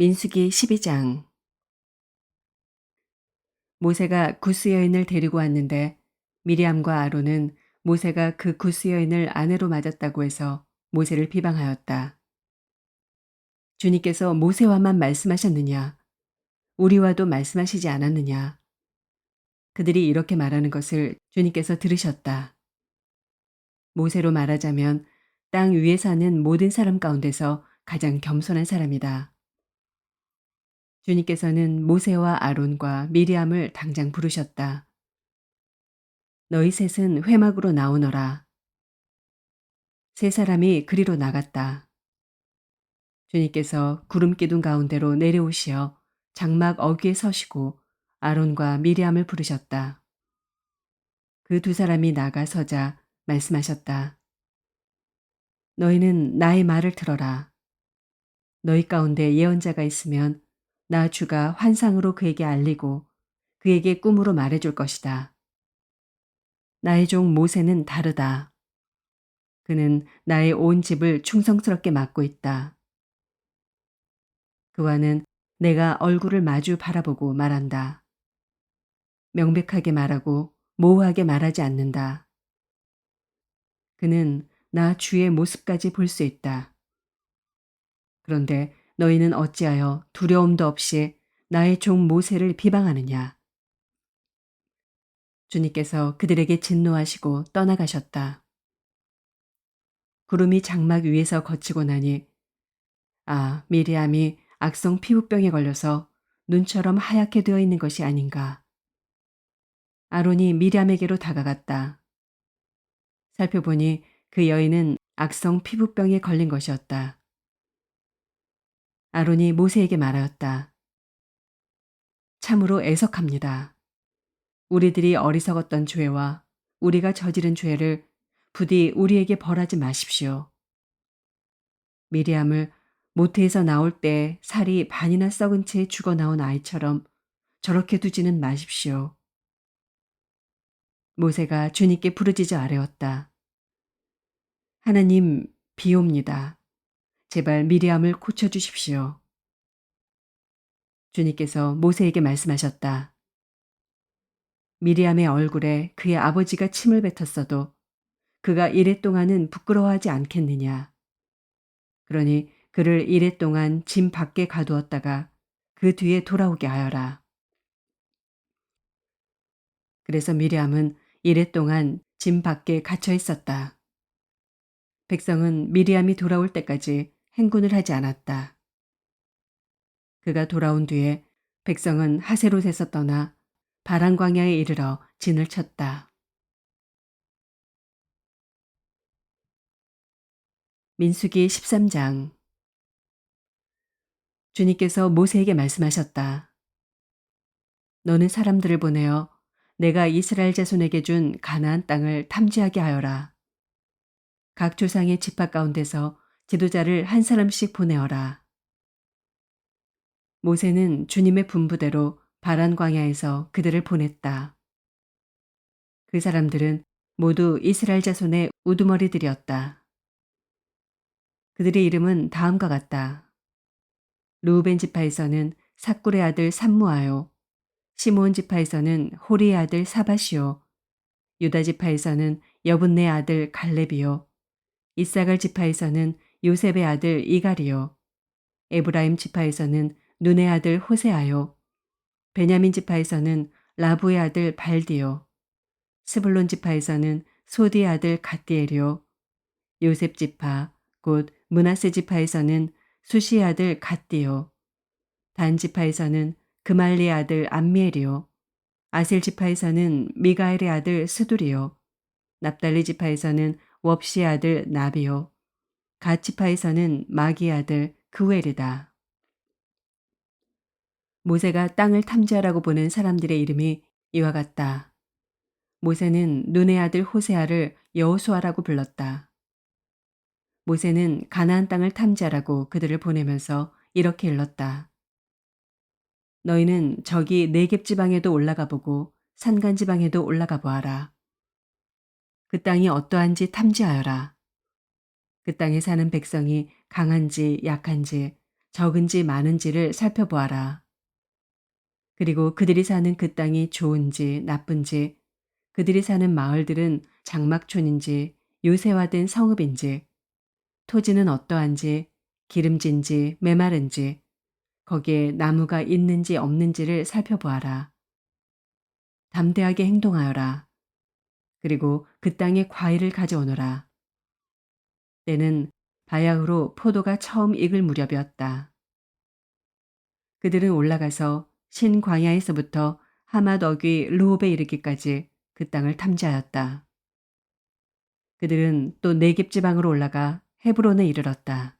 민수기 12장. 모세가 구스 여인을 데리고 왔는데 미리암과 아론은 모세가 그 구스 여인을 아내로 맞았다고 해서 모세를 비방하였다. 주님께서 모세와만 말씀하셨느냐? 우리와도 말씀하시지 않았느냐? 그들이 이렇게 말하는 것을 주님께서 들으셨다. 모세로 말하자면 땅 위에 사는 모든 사람 가운데서 가장 겸손한 사람이다. 주님께서는 모세와 아론과 미리암을 당장 부르셨다. 너희 셋은 회막으로 나오너라. 세 사람이 그리로 나갔다. 주님께서 구름 기둥 가운데로 내려오시어 장막 어귀에 서시고 아론과 미리암을 부르셨다. 그 두 사람이 나가서자 말씀하셨다. 너희는 나의 말을 들어라. 너희 가운데 예언자가 있으면 나 주가 환상으로 그에게 알리고 그에게 꿈으로 말해줄 것이다. 나의 종 모세는 다르다. 그는 나의 온 집을 충성스럽게 맡고 있다. 그와는 내가 얼굴을 마주 바라보고 말한다. 명백하게 말하고 모호하게 말하지 않는다. 그는 나 주의 모습까지 볼 수 있다. 그런데 너희는 어찌하여 두려움도 없이 나의 종 모세를 비방하느냐? 주님께서 그들에게 진노하시고 떠나가셨다. 구름이 장막 위에서 거치고 나니 미리암이 악성 피부병에 걸려서 눈처럼 하얗게 되어 있는 것이 아닌가. 아론이 미리암에게로 다가갔다. 살펴보니 그 여인은 악성 피부병에 걸린 것이었다. 아론이 모세에게 말하였다. 참으로 애석합니다. 우리들이 어리석었던 죄와 우리가 저지른 죄를 부디 우리에게 벌하지 마십시오. 미리암을 모태에서 나올 때 살이 반이나 썩은 채 죽어 나온 아이처럼 저렇게 두지는 마십시오. 모세가 주님께 부르짖어 아뢰었다. 하나님, 비옵니다. 제발 미리암을 고쳐주십시오. 주님께서 모세에게 말씀하셨다. 미리암의 얼굴에 그의 아버지가 침을 뱉었어도 그가 이랫동안은 부끄러워하지 않겠느냐. 그러니 그를 이랫동안 짐 밖에 가두었다가 그 뒤에 돌아오게 하여라. 그래서 미리암은 이랫동안 짐 밖에 갇혀 있었다. 백성은 미리암이 돌아올 때까지 행군을 하지 않았다. 그가 돌아온 뒤에 백성은 하세롯에서 떠나 바란 광야에 이르러 진을 쳤다. 민수기 13장. 주님께서 모세에게 말씀하셨다. 너는 사람들을 보내어 내가 이스라엘 자손에게 준 가나안 땅을 탐지하게 하여라. 각 조상의 지파 가운데서 지도자를 한 사람씩 보내어라. 모세는 주님의 분부대로 바란 광야에서 그들을 보냈다. 그 사람들은 모두 이스라엘 자손의 우두머리들이었다. 그들의 이름은 다음과 같다. 르우벤 지파에서는 삭굴의 아들 삼무아요. 시므온 지파에서는 호리의 아들 사바시오. 유다 지파에서는 여분네 아들 갈렙이요. 이사갈 지파에서는 요셉의 아들 이갈이요. 에브라임 지파에서는 눈의 아들 호세아요. 베냐민 지파에서는 라부의 아들 발디요. 스불론 지파에서는 소디의 아들 갓디엘이요. 요셉 지파 곧 므낫세 지파에서는 수시의 아들 갓디요. 단 지파에서는 그말리의 아들 암미엘이요. 아셀 지파에서는 미가엘의 아들 스두리요. 납달리 지파에서는 웁시의 아들 나비요. 갓 지파에서는 마기의 아들 그웰이다. 모세가 땅을 탐지하라고 보낸 사람들의 이름이 이와 같다. 모세는 눈의 아들 호세아를 여호수아라고 불렀다. 모세는 가나안 땅을 탐지하라고 그들을 보내면서 이렇게 일렀다. 너희는 저기 네겝 지방에도 올라가 보고 산간 지방에도 올라가 보아라. 그 땅이 어떠한지 탐지하여라. 그 땅에 사는 백성이 강한지 약한지 적은지 많은지를 살펴보아라. 그리고 그들이 사는 그 땅이 좋은지 나쁜지, 그들이 사는 마을들은 장막촌인지 요새화된 성읍인지, 토지는 어떠한지, 기름진지 메마른지, 거기에 나무가 있는지 없는지를 살펴보아라. 담대하게 행동하여라. 그리고 그 땅에 과일을 가져오너라. 때는 바야흐로 포도가 처음 익을 무렵이었다. 그들은 올라가서 신광야에서부터 하맛 어귀 르홉에 이르기까지 그 땅을 탐지하였다. 그들은 또 네겝 지방으로 올라가 헤브론에 이르렀다.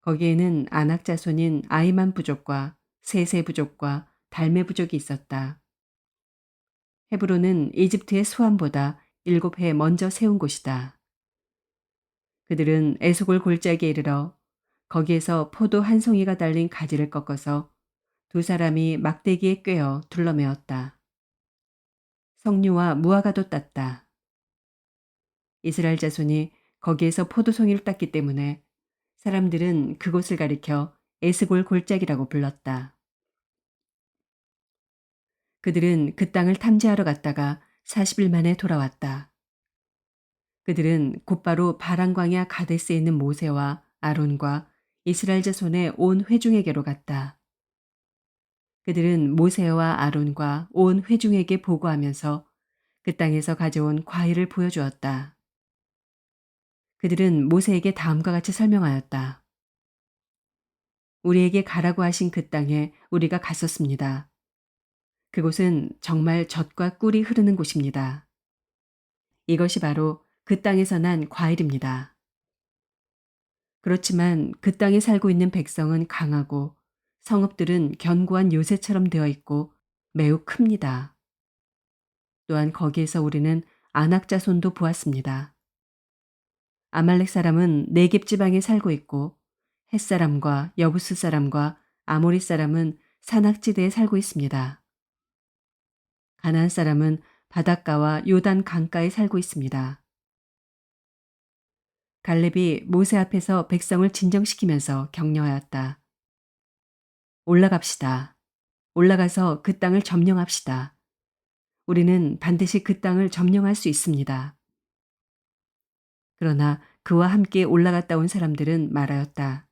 거기에는 아낙 자손인 아이만 부족과 세세 부족과 달메 부족이 있었다. 헤브론은 이집트의 수암보다 7해 먼저 세운 곳이다. 그들은 에스골 골짜기에 이르러 거기에서 포도 한 송이가 달린 가지를 꺾어서 두 사람이 막대기에 꿰어 둘러매었다. 석류와 무화과도 땄다. 이스라엘 자손이 거기에서 포도송이를 땄기 때문에 사람들은 그곳을 가리켜 에스골 골짜기라고 불렀다. 그들은 그 땅을 탐지하러 갔다가 40일 만에 돌아왔다. 그들은 곧바로 바란광야 가데스에 있는 모세와 아론과 이스라엘 자손의 온 회중에게로 갔다. 그들은 모세와 아론과 온 회중에게 보고하면서 그 땅에서 가져온 과일을 보여주었다. 그들은 모세에게 다음과 같이 설명하였다. 우리에게 가라고 하신 그 땅에 우리가 갔었습니다. 그곳은 정말 젖과 꿀이 흐르는 곳입니다. 이것이 바로 그 땅에서 난 과일입니다. 그렇지만 그 땅에 살고 있는 백성은 강하고 성읍들은 견고한 요새처럼 되어 있고 매우 큽니다. 또한 거기에서 우리는 아낙 자손도 보았습니다. 아말렉 사람은 네겝 지방에 살고 있고 헷 사람과 여부스 사람과 아모리 사람은 산악지대에 살고 있습니다. 가나안 사람은 바닷가와 요단 강가에 살고 있습니다. 갈렙이 모세 앞에서 백성을 진정시키면서 격려하였다. 올라갑시다. 올라가서 그 땅을 점령합시다. 우리는 반드시 그 땅을 점령할 수 있습니다. 그러나 그와 함께 올라갔다 온 사람들은 말하였다.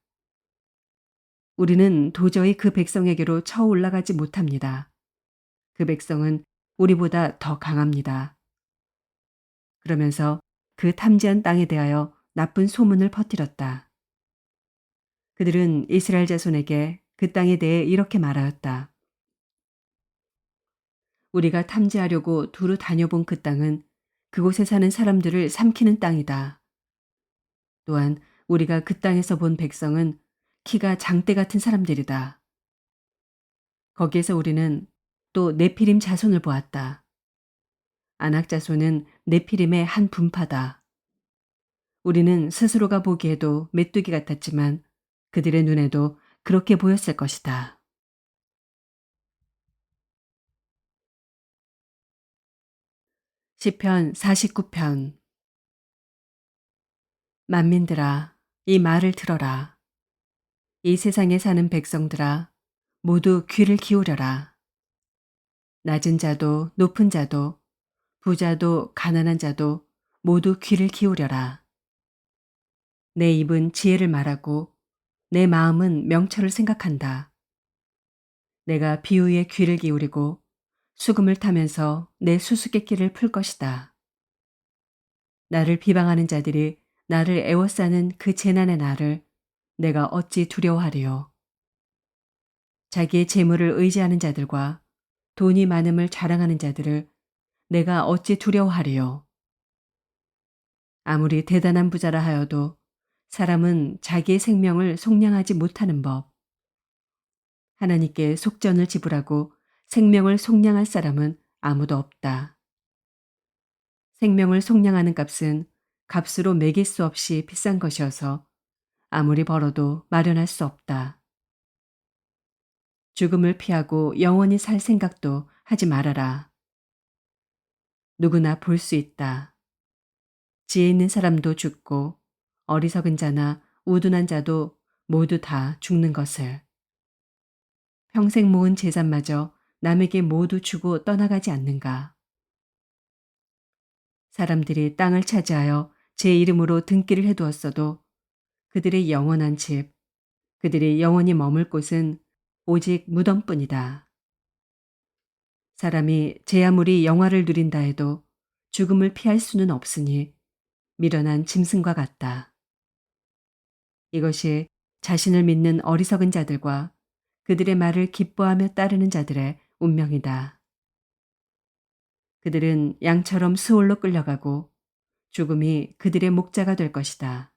우리는 도저히 그 백성에게로 쳐 올라가지 못합니다. 그 백성은 우리보다 더 강합니다. 그러면서 그 탐지한 땅에 대하여 나쁜 소문을 퍼뜨렸다. 그들은 이스라엘 자손에게 그 땅에 대해 이렇게 말하였다. 우리가 탐지하려고 두루 다녀본 그 땅은 그곳에 사는 사람들을 삼키는 땅이다. 또한 우리가 그 땅에서 본 백성은 키가 장대 같은 사람들이다. 거기에서 우리는 또 네피림 자손을 보았다. 아낙 자손은 네피림의 한 분파다. 우리는 스스로가 보기에도 메뚜기 같았지만 그들의 눈에도 그렇게 보였을 것이다. 시편 49편. 만민들아, 이 말을 들어라. 이 세상에 사는 백성들아, 모두 귀를 기울여라. 낮은 자도 높은 자도 부자도 가난한 자도 모두 귀를 기울여라. 내 입은 지혜를 말하고 내 마음은 명철을 생각한다. 내가 비유에 귀를 기울이고 수금을 타면서 내 수수께끼를 풀 것이다. 나를 비방하는 자들이 나를 애워싸는 그 재난의 날을 내가 어찌 두려워하리요. 자기의 재물을 의지하는 자들과 돈이 많음을 자랑하는 자들을 내가 어찌 두려워하리요. 아무리 대단한 부자라 하여도 사람은 자기의 생명을 속량하지 못하는 법. 하나님께 속전을 지불하고 생명을 속량할 사람은 아무도 없다. 생명을 속량하는 값은 값으로 매길 수 없이 비싼 것이어서 아무리 벌어도 마련할 수 없다. 죽음을 피하고 영원히 살 생각도 하지 말아라. 누구나 볼 수 있다. 지혜 있는 사람도 죽고 어리석은 자나 우둔한 자도 모두 다 죽는 것을. 평생 모은 재산마저 남에게 모두 주고 떠나가지 않는가. 사람들이 땅을 차지하여 제 이름으로 등기를 해두었어도 그들의 영원한 집, 그들이 영원히 머물 곳은 오직 무덤뿐이다. 사람이 제 아무리 영화를 누린다 해도 죽음을 피할 수는 없으니 미련한 짐승과 같다. 이것이 자신을 믿는 어리석은 자들과 그들의 말을 기뻐하며 따르는 자들의 운명이다. 그들은 양처럼 수월로 끌려가고 죽음이 그들의 목자가 될 것이다.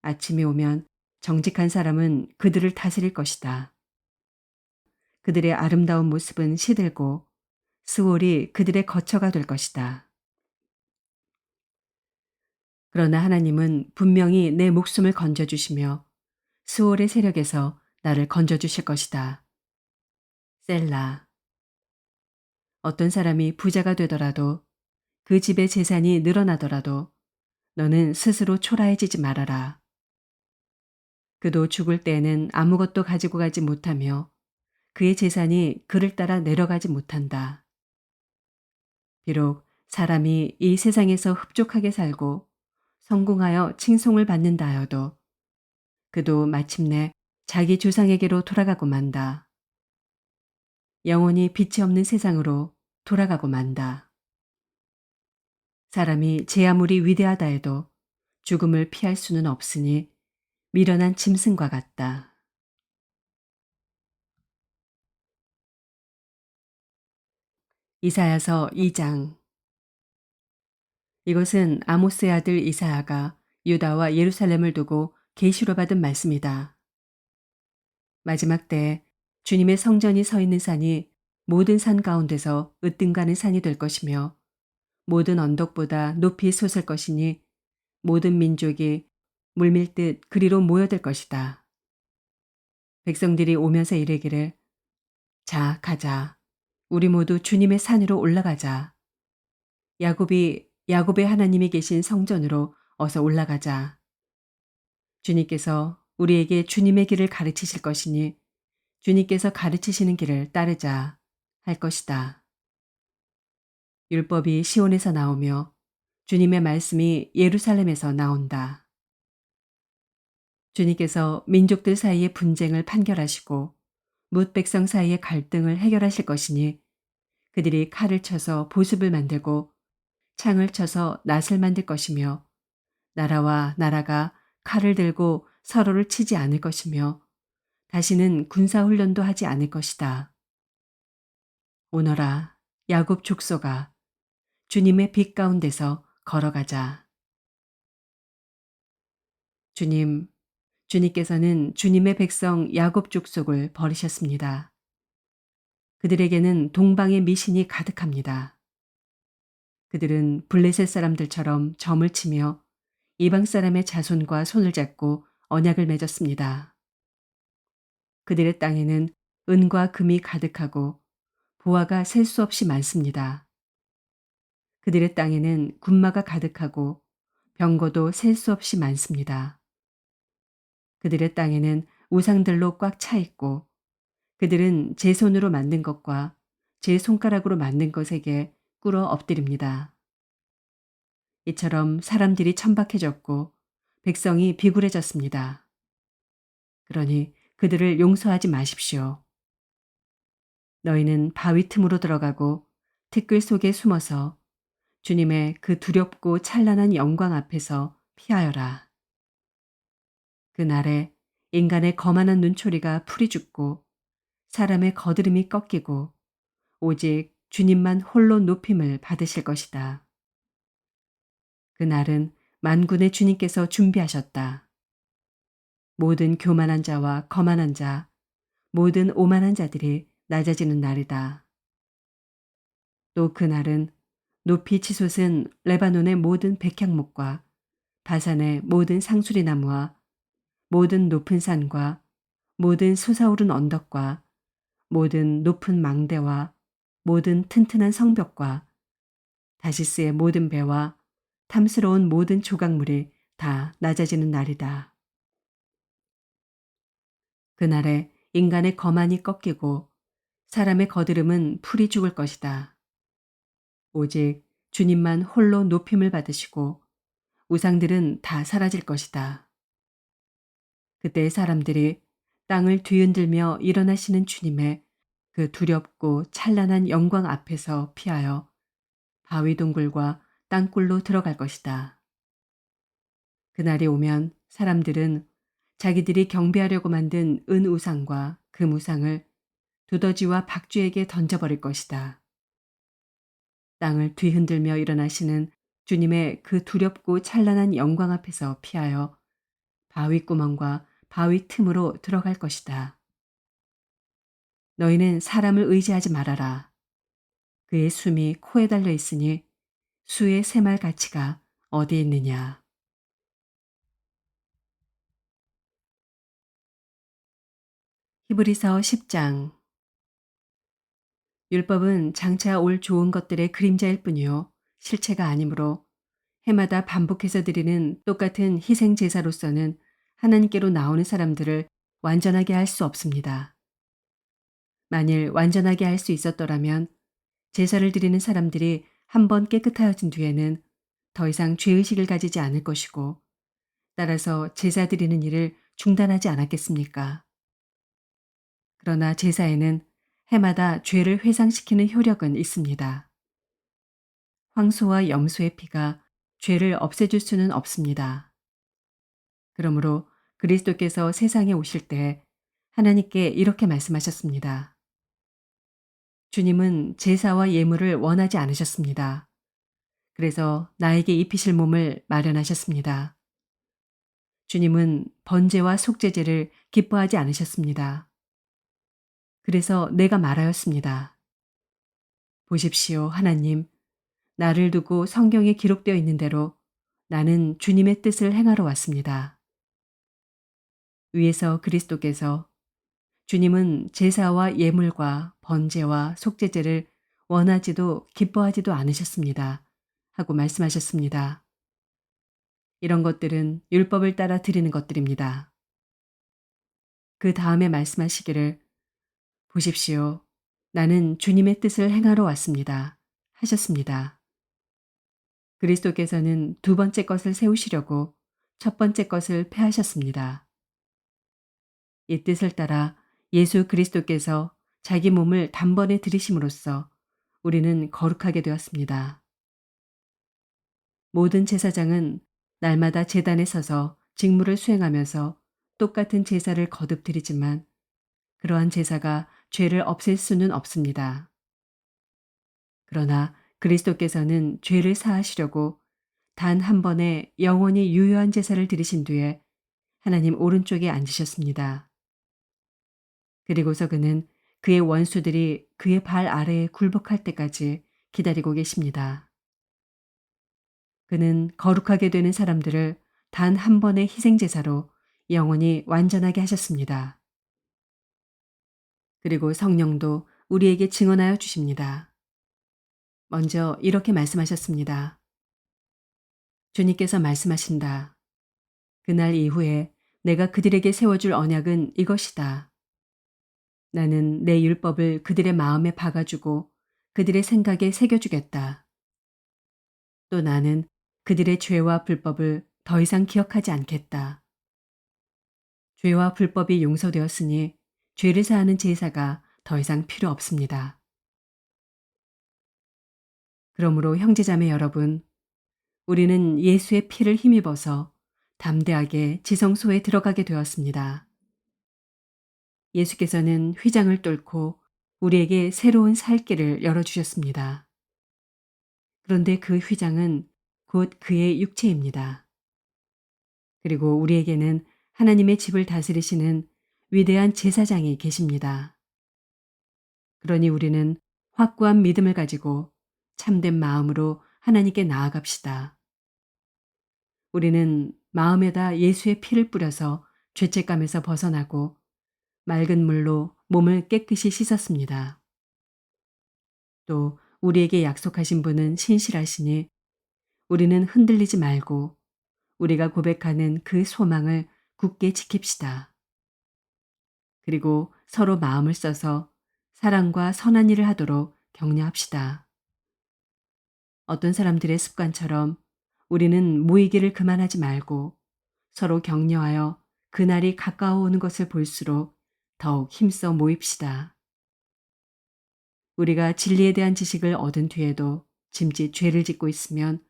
아침이 오면 정직한 사람은 그들을 다스릴 것이다. 그들의 아름다운 모습은 시들고 수월이 그들의 거처가 될 것이다. 그러나 하나님은 분명히 내 목숨을 건져주시며 수월의 세력에서 나를 건져주실 것이다. 셀라. 어떤 사람이 부자가 되더라도 그 집의 재산이 늘어나더라도 너는 스스로 초라해지지 말아라. 그도 죽을 때에는 아무것도 가지고 가지 못하며 그의 재산이 그를 따라 내려가지 못한다. 비록 사람이 이 세상에서 흡족하게 살고 성공하여 칭송을 받는다 하여도 그도 마침내 자기 조상에게로 돌아가고 만다. 영원히 빛이 없는 세상으로 돌아가고 만다. 사람이 제 아무리 위대하다 해도 죽음을 피할 수는 없으니 미련한 짐승과 같다. 이사야서 2장. 이것은 아모스의 아들 이사야가 유다와 예루살렘을 두고 계시로 받은 말씀이다. 마지막 때 주님의 성전이 서 있는 산이 모든 산 가운데서 으뜸가는 산이 될 것이며 모든 언덕보다 높이 솟을 것이니 모든 민족이 물밀듯 그리로 모여들 것이다. 백성들이 오면서 이르기를 자 가자 우리 모두 주님의 산으로 올라가자. 야곱의 하나님이 계신 성전으로 어서 올라가자. 주님께서 우리에게 주님의 길을 가르치실 것이니 주님께서 가르치시는 길을 따르자 할 것이다. 율법이 시온에서 나오며 주님의 말씀이 예루살렘에서 나온다. 주님께서 민족들 사이의 분쟁을 판결하시고 뭇 백성 사이의 갈등을 해결하실 것이니 그들이 칼을 쳐서 보습을 만들고 창을 쳐서 낫을 만들 것이며 나라와 나라가 칼을 들고 서로를 치지 않을 것이며 다시는 군사훈련도 하지 않을 것이다. 오너라 야곱 족속아 주님의 빛 가운데서 걸어가자. 주님께서는 주님의 백성 야곱 족속을 버리셨습니다. 그들에게는 동방의 미신이 가득합니다. 그들은 블레셋 사람들처럼 점을 치며 이방 사람의 자손과 손을 잡고 언약을 맺었습니다. 그들의 땅에는 은과 금이 가득하고 보화가 셀 수 없이 많습니다. 그들의 땅에는 군마가 가득하고 병거도 셀 수 없이 많습니다. 그들의 땅에는 우상들로 꽉 차 있고 그들은 제 손으로 만든 것과 제 손가락으로 만든 것에게 꿇어 엎드립니다. 이처럼 사람들이 천박해졌고 백성이 비굴해졌습니다. 그러니 그들을 용서하지 마십시오. 너희는 바위 틈으로 들어가고 티끌 속에 숨어서 주님의 그 두렵고 찬란한 영광 앞에서 피하여라. 그날에 인간의 거만한 눈초리가 풀이 죽고 사람의 거드름이 꺾이고 오직 주님만 홀로 높임을 받으실 것이다. 그날은 만군의 주님께서 준비하셨다. 모든 교만한 자와 거만한 자, 모든 오만한 자들이 낮아지는 날이다. 또 그날은 높이 치솟은 레바논의 모든 백향목과 바산의 모든 상수리 나무와 모든 높은 산과 모든 솟아오른 언덕과 모든 높은 망대와 모든 튼튼한 성벽과 다시스의 모든 배와 탐스러운 모든 조각물이 다 낮아지는 날이다. 그날에 인간의 거만이 꺾이고 사람의 거드름은 풀이 죽을 것이다. 오직 주님만 홀로 높임을 받으시고 우상들은 다 사라질 것이다. 그때 사람들이 땅을 뒤흔들며 일어나시는 주님의 그 두렵고 찬란한 영광 앞에서 피하여 바위 동굴과 땅굴로 들어갈 것이다. 그날이 오면 사람들은 자기들이 경배하려고 만든 은 우상과 금 우상을 두더지와 박쥐에게 던져버릴 것이다. 땅을 뒤흔들며 일어나시는 주님의 그 두렵고 찬란한 영광 앞에서 피하여 바위 구멍과 바위 틈으로 들어갈 것이다. 너희는 사람을 의지하지 말아라. 그의 숨이 코에 달려 있으니 수의 새말 가치가 어디 있느냐. 히브리서 10장. 율법은 장차 올 좋은 것들의 그림자일 뿐이요 실체가 아니므로 해마다 반복해서 드리는 똑같은 희생 제사로서는 하나님께로 나오는 사람들을 완전하게 할 수 없습니다. 만일 완전하게 할 수 있었더라면 제사를 드리는 사람들이 한 번 깨끗하여진 뒤에는 더 이상 죄의식을 가지지 않을 것이고 따라서 제사 드리는 일을 중단하지 않았겠습니까? 그러나 제사에는 해마다 죄를 회상시키는 효력은 있습니다. 황소와 염소의 피가 죄를 없애줄 수는 없습니다. 그러므로 그리스도께서 세상에 오실 때 하나님께 이렇게 말씀하셨습니다. 주님은 제사와 예물을 원하지 않으셨습니다. 그래서 나에게 입히실 몸을 마련하셨습니다. 주님은 번제와 속죄제를 기뻐하지 않으셨습니다. 그래서 내가 말하였습니다. 보십시오, 하나님. 나를 두고 성경에 기록되어 있는 대로 나는 주님의 뜻을 행하러 왔습니다. 위에서 그리스도께서 주님은 제사와 예물과 번제와 속죄제를 원하지도 기뻐하지도 않으셨습니다. 하고 말씀하셨습니다. 이런 것들은 율법을 따라 드리는 것들입니다. 그 다음에 말씀하시기를 보십시오. 나는 주님의 뜻을 행하러 왔습니다. 하셨습니다. 그리스도께서는 두 번째 것을 세우시려고 첫 번째 것을 폐하셨습니다. 이 뜻을 따라 예수 그리스도께서 자기 몸을 단번에 들이심으로써 우리는 거룩하게 되었습니다. 모든 제사장은 날마다 제단에 서서 직무를 수행하면서 똑같은 제사를 거듭 드리지만 그러한 제사가 죄를 없앨 수는 없습니다. 그러나 그리스도께서는 죄를 사하시려고 단 한 번에 영원히 유효한 제사를 드리신 뒤에 하나님 오른쪽에 앉으셨습니다. 그리고서 그는 그의 원수들이 그의 발 아래에 굴복할 때까지 기다리고 계십니다. 그는 거룩하게 되는 사람들을 단 한 번의 희생제사로 영원히 완전하게 하셨습니다. 그리고 성령도 우리에게 증언하여 주십니다. 먼저 이렇게 말씀하셨습니다. 주님께서 말씀하신다. 그날 이후에 내가 그들에게 세워줄 언약은 이것이다. 나는 내 율법을 그들의 마음에 박아주고 그들의 생각에 새겨주겠다. 또 나는 그들의 죄와 불법을 더 이상 기억하지 않겠다. 죄와 불법이 용서되었으니 죄를 사하는 제사가 더 이상 필요 없습니다. 그러므로 형제자매 여러분, 우리는 예수의 피를 힘입어서 담대하게 지성소에 들어가게 되었습니다. 예수께서는 휘장을 뚫고 우리에게 새로운 살 길을 열어주셨습니다. 그런데 그 휘장은 곧 그의 육체입니다. 그리고 우리에게는 하나님의 집을 다스리시는 위대한 제사장이 계십니다. 그러니 우리는 확고한 믿음을 가지고 참된 마음으로 하나님께 나아갑시다. 우리는 마음에다 예수의 피를 뿌려서 죄책감에서 벗어나고 맑은 물로 몸을 깨끗이 씻었습니다. 또 우리에게 약속하신 분은 신실하시니 우리는 흔들리지 말고 우리가 고백하는 그 소망을 굳게 지킵시다. 그리고 서로 마음을 써서 사랑과 선한 일을 하도록 격려합시다. 어떤 사람들의 습관처럼 우리는 모이기를 그만하지 말고 서로 격려하여 그날이 가까워오는 것을 볼수록 더욱 힘써 모입시다. 우리가 진리에 대한 지식을 얻은 뒤에도 짐짓 죄를 짓고 있으면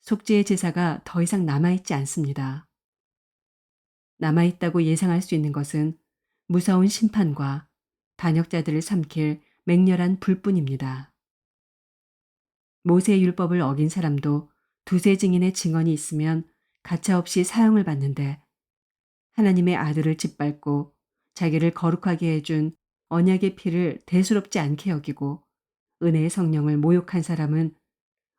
속죄의 제사가 더 이상 남아있지 않습니다. 남아있다고 예상할 수 있는 것은 무서운 심판과 반역자들을 삼킬 맹렬한 불뿐입니다. 모세의 율법을 어긴 사람도 두세 증인의 증언이 있으면 가차없이 사형을 받는데 하나님의 아들을 짓밟고 자기를 거룩하게 해준 언약의 피를 대수롭지 않게 여기고 은혜의 성령을 모욕한 사람은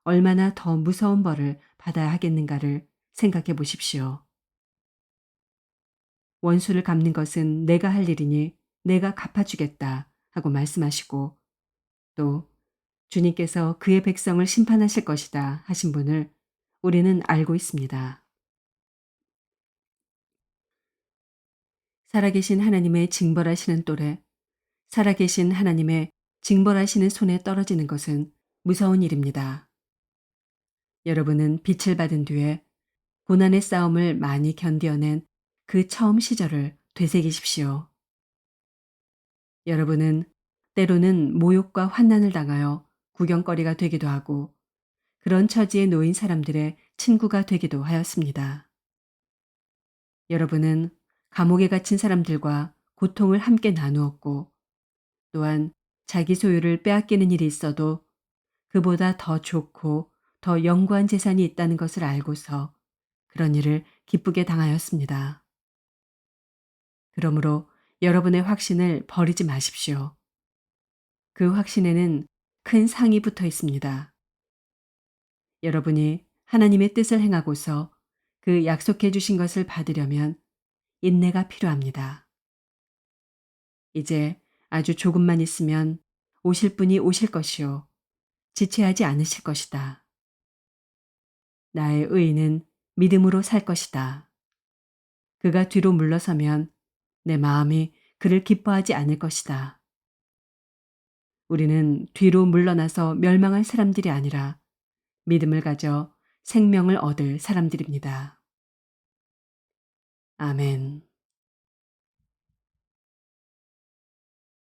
얼마나 더 무서운 벌을 받아야 하겠는가를 생각해 보십시오. 원수를 갚는 것은 내가 할 일이니 내가 갚아주겠다 하고 말씀하시고 또 주님께서 그의 백성을 심판하실 것이다 하신 분을 우리는 알고 있습니다. 살아계신 하나님의 징벌하시는 또래, 살아계신 하나님의 징벌하시는 손에 떨어지는 것은 무서운 일입니다. 여러분은 빛을 받은 뒤에 고난의 싸움을 많이 견디어낸 그 처음 시절을 되새기십시오. 여러분은 때로는 모욕과 환난을 당하여 구경거리가 되기도 하고 그런 처지에 놓인 사람들의 친구가 되기도 하였습니다. 여러분은 감옥에 갇힌 사람들과 고통을 함께 나누었고 또한 자기 소유를 빼앗기는 일이 있어도 그보다 더 좋고 더 영구한 재산이 있다는 것을 알고서 그런 일을 기쁘게 당하였습니다. 그러므로 여러분의 확신을 버리지 마십시오. 그 확신에는 큰 상이 붙어 있습니다. 여러분이 하나님의 뜻을 행하고서 그 약속해 주신 것을 받으려면 인내가 필요합니다. 이제 아주 조금만 있으면 오실 분이 오실 것이요. 지체하지 않으실 것이다. 나의 의인은 믿음으로 살 것이다. 그가 뒤로 물러서면 내 마음이 그를 기뻐하지 않을 것이다. 우리는 뒤로 물러나서 멸망할 사람들이 아니라 믿음을 가져 생명을 얻을 사람들입니다. 아멘.